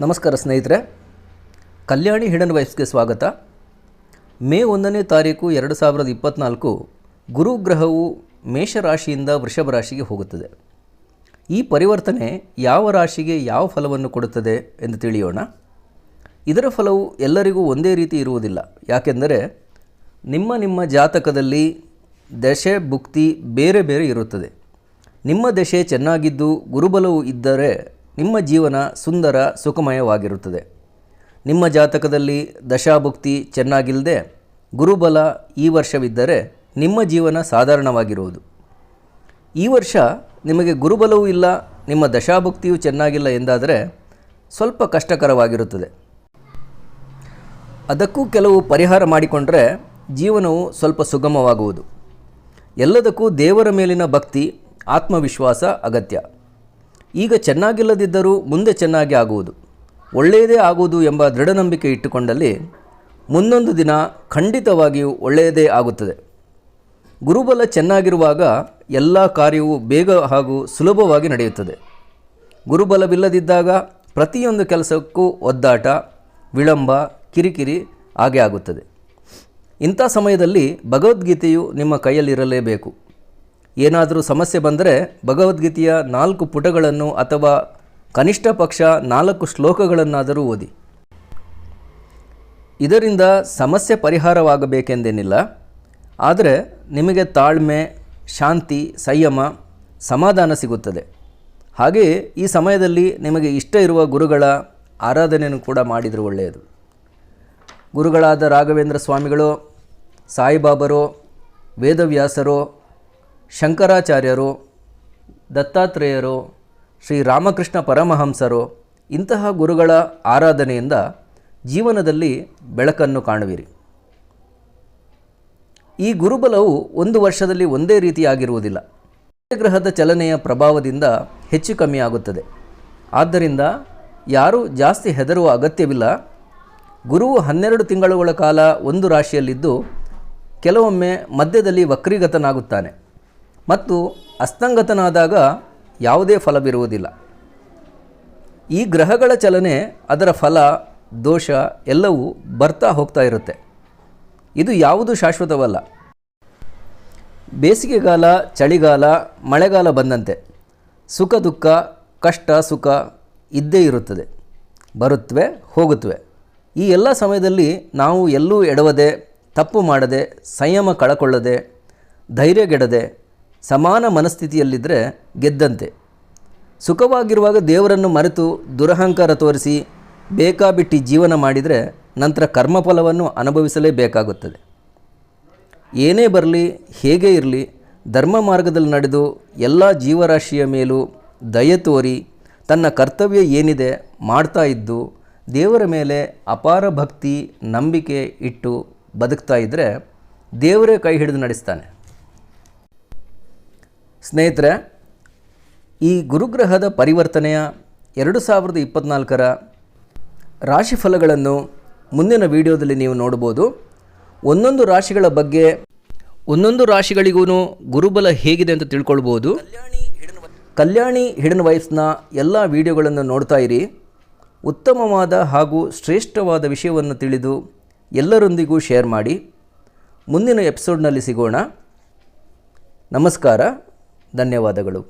ನಮಸ್ಕಾರ ಸ್ನೇಹಿತರೆ, ಕಲ್ಯಾಣಿ ಹಿಡನ್ ವೈಬ್ಸ್ಗೆ ಸ್ವಾಗತ. ಮೇ 1ನೇ ತಾರೀಕು 2024 ಗುರುಗ್ರಹವು ಮೇಷರಾಶಿಯಿಂದ ವೃಷಭ ರಾಶಿಗೆ ಹೋಗುತ್ತದೆ. ಈ ಪರಿವರ್ತನೆ ಯಾವ ರಾಶಿಗೆ ಯಾವ ಫಲವನ್ನು ಕೊಡುತ್ತದೆ ಎಂದು ತಿಳಿಯೋಣ. ಇದರ ಫಲವು ಎಲ್ಲರಿಗೂ ಒಂದೇ ರೀತಿ ಇರುವುದಿಲ್ಲ. ಯಾಕೆಂದರೆ ನಿಮ್ಮ ಜಾತಕದಲ್ಲಿ ದಶೆ ಭುಕ್ತಿ ಬೇರೆ ಬೇರೆ ಇರುತ್ತದೆ. ನಿಮ್ಮ ದಶೆ ಚೆನ್ನಾಗಿದ್ದು ಗುರುಬಲವು ಇದ್ದರೆ ನಿಮ್ಮ ಜೀವನ ಸುಂದರ ಸುಖಮಯವಾಗಿರುತ್ತದೆ. ನಿಮ್ಮ ಜಾತಕದಲ್ಲಿ ದಶಾಭುಕ್ತಿ ಚೆನ್ನಾಗಿಲ್ಲದೆ ಗುರುಬಲ ಈ ವರ್ಷವಿದ್ದರೆ ನಿಮ್ಮ ಜೀವನ ಸಾಧಾರಣವಾಗಿರುವುದು. ಈ ವರ್ಷ ನಿಮಗೆ ಗುರುಬಲವೂ ಇಲ್ಲ, ನಿಮ್ಮ ದಶಾಭುಕ್ತಿಯೂ ಚೆನ್ನಾಗಿಲ್ಲ ಎಂದಾದರೆ ಸ್ವಲ್ಪ ಕಷ್ಟಕರವಾಗಿರುತ್ತದೆ. ಅದಕ್ಕೂ ಕೆಲವು ಪರಿಹಾರ ಮಾಡಿಕೊಂಡರೆ ಜೀವನವು ಸ್ವಲ್ಪ ಸುಗಮವಾಗುವುದು. ಎಲ್ಲದಕ್ಕೂ ದೇವರ ಮೇಲಿನ ಭಕ್ತಿ, ಆತ್ಮವಿಶ್ವಾಸ ಅಗತ್ಯ. ಈಗ ಚೆನ್ನಾಗಿಲ್ಲದಿದ್ದರೂ ಮುಂದೆ ಚೆನ್ನಾಗಿ ಆಗುವುದು, ಒಳ್ಳೆಯದೇ ಆಗುವುದು ಎಂಬ ದೃಢನಂಬಿಕೆ ಇಟ್ಟುಕೊಂಡಲ್ಲಿ ಮುಂದೊಂದು ದಿನ ಖಂಡಿತವಾಗಿಯೂ ಒಳ್ಳೆಯದೇ ಆಗುತ್ತದೆ. ಗುರುಬಲ ಚೆನ್ನಾಗಿರುವಾಗ ಎಲ್ಲ ಕಾರ್ಯವೂ ಬೇಗ ಹಾಗೂ ಸುಲಭವಾಗಿ ನಡೆಯುತ್ತದೆ. ಗುರುಬಲವಿಲ್ಲದಿದ್ದಾಗ ಪ್ರತಿಯೊಂದು ಕೆಲಸಕ್ಕೂ ಒದ್ದಾಟ, ವಿಳಂಬ, ಕಿರಿಕಿರಿ ಹಾಗೆ ಆಗುತ್ತದೆ. ಇಂಥ ಸಮಯದಲ್ಲಿ ಭಗವದ್ಗೀತೆಯು ನಿಮ್ಮ ಕೈಯಲ್ಲಿರಲೇಬೇಕು. ಏನಾದರೂ ಸಮಸ್ಯೆ ಬಂದರೆ ಭಗವದ್ಗೀತೆಯ 4 ಪುಟಗಳನ್ನು ಅಥವಾ ಕನಿಷ್ಠ ಪಕ್ಷ 4 ಶ್ಲೋಕಗಳನ್ನಾದರೂ ಓದಿ. ಇದರಿಂದ ಸಮಸ್ಯೆ ಪರಿಹಾರವಾಗಬೇಕೆಂದೇನಿಲ್ಲ, ಆದರೆ ನಿಮಗೆ ತಾಳ್ಮೆ, ಶಾಂತಿ, ಸಂಯಮ, ಸಮಾಧಾನ ಸಿಗುತ್ತದೆ. ಹಾಗೆಯೇ ಈ ಸಮಯದಲ್ಲಿ ನಿಮಗೆ ಇಷ್ಟ ಇರುವ ಗುರುಗಳ ಆರಾಧನೆಯನ್ನು ಕೂಡ ಮಾಡಿದರೂ ಒಳ್ಳೆಯದು. ಗುರುಗಳಾದ ರಾಘವೇಂದ್ರ ಸ್ವಾಮಿಗಳು, ಸಾಯಿಬಾಬರು, ವೇದವ್ಯಾಸರು, ಶಂಕರಾಚಾರ್ಯರು, ದತ್ತಾತ್ರೇಯರು, ಶ್ರೀರಾಮಕೃಷ್ಣ ಪರಮಹಂಸರು ಇಂತಹ ಗುರುಗಳ ಆರಾಧನೆಯಿಂದ ಜೀವನದಲ್ಲಿ ಬೆಳಕನ್ನು ಕಾಣುವಿರಿ. ಈ ಗುರುಬಲವು ಒಂದು ವರ್ಷದಲ್ಲಿ ಒಂದೇ ರೀತಿಯಾಗಿರುವುದಿಲ್ಲ. ಗ್ರಹದ ಚಲನೆಯ ಪ್ರಭಾವದಿಂದ ಹೆಚ್ಚು ಕಮ್ಮಿ ಆಗುತ್ತದೆ. ಆದ್ದರಿಂದ ಯಾರೂ ಜಾಸ್ತಿ ಹೆದರುವ ಅಗತ್ಯವಿಲ್ಲ. ಗುರುವು 12 ತಿಂಗಳುಗಳ ಕಾಲ ಒಂದು ರಾಶಿಯಲ್ಲಿದ್ದು ಕೆಲವೊಮ್ಮೆ ಮಧ್ಯದಲ್ಲಿ ವಕ್ರೀಗತನಾಗುತ್ತಾನೆ ಮತ್ತು ಅಸ್ತಂಗತನಾದಾಗ ಯಾವುದೇ ಫಲವಿರುವುದಿಲ್ಲ. ಈ ಗ್ರಹಗಳ ಚಲನೆ, ಅದರ ಫಲ, ದೋಷ ಎಲ್ಲವೂ ಬರ್ತಾ ಹೋಗ್ತಾ ಇರುತ್ತೆ. ಇದು ಯಾವುದು ಶಾಶ್ವತವಲ್ಲ. ಬೇಸಿಗೆಗಾಲ, ಚಳಿಗಾಲ, ಮಳೆಗಾಲ ಬಂದಂತೆ ಸುಖ ದುಃಖ, ಕಷ್ಟ ಸುಖ ಇದ್ದೇ ಇರುತ್ತದೆ, ಬರುತ್ತವೆ ಹೋಗುತ್ತವೆ. ಈ ಎಲ್ಲ ಸಮಯದಲ್ಲಿ ನಾವು ಎಲ್ಲೂ ಎಡವದೆ, ತಪ್ಪು ಮಾಡದೆ, ಸಂಯಮ ಕಳಕೊಳ್ಳದೆ, ಧೈರ್ಯಗೆಡದೆ ಸಮಾನ ಮನಸ್ಥಿತಿಯಲ್ಲಿದ್ದರೆ ಗೆದ್ದಂತೆ. ಸುಖವಾಗಿರುವಾಗ ದೇವರನ್ನು ಮರೆತು ದುರಹಂಕಾರ ತೋರಿಸಿ ಬೇಕಾಬಿಟ್ಟಿ ಜೀವನ ಮಾಡಿದರೆ ನಂತರ ಕರ್ಮಫಲವನ್ನು ಅನುಭವಿಸಲೇಬೇಕಾಗುತ್ತದೆ. ಏನೇ ಬರಲಿ, ಹೇಗೆ ಇರಲಿ, ಧರ್ಮ ಮಾರ್ಗದಲ್ಲಿ ನಡೆದು ಎಲ್ಲ ಜೀವರಾಶಿಯ ಮೇಲೂ ದಯೆ ತೋರಿ ತನ್ನ ಕರ್ತವ್ಯ ಏನಿದೆ ಮಾಡ್ತಾ ಇದ್ದು ದೇವರ ಮೇಲೆ ಅಪಾರ ಭಕ್ತಿ, ನಂಬಿಕೆ ಇಟ್ಟು ಬದುಕ್ತಾ ಇದ್ದರೆ ದೇವರೇ ಕೈ ಹಿಡಿದು ನಡೆಸ್ತಾನೆ. ಸ್ನೇಹಿತರೆ, ಈ ಗುರುಗ್ರಹದ ಪರಿವರ್ತನೆಯ 2024ರ ರಾಶಿಫಲಗಳನ್ನು ಮುಂದಿನ ವಿಡಿಯೋದಲ್ಲಿ ನೀವು ನೋಡ್ಬೋದು. ಒಂದೊಂದು ರಾಶಿಗಳ ಬಗ್ಗೆ, ಒಂದೊಂದು ರಾಶಿಗಳಿಗೂ ಗುರುಬಲ ಹೇಗಿದೆ ಅಂತ ತಿಳ್ಕೊಳ್ಬೋದು. ಕಲ್ಯಾಣಿ ಹಿಡನ್ ವೈಬ್ಸ್ನ ಎಲ್ಲ ವಿಡಿಯೋಗಳನ್ನು ನೋಡ್ತಾ ಇರಿ. ಉತ್ತಮವಾದ ಹಾಗೂ ಶ್ರೇಷ್ಠವಾದ ವಿಷಯವನ್ನು ತಿಳಿದು ಎಲ್ಲರೊಂದಿಗೂ ಶೇರ್ ಮಾಡಿ. ಮುಂದಿನ ಎಪಿಸೋಡ್ನಲ್ಲಿ ಸಿಗೋಣ. ನಮಸ್ಕಾರ, ಧನ್ಯವಾದಗಳು.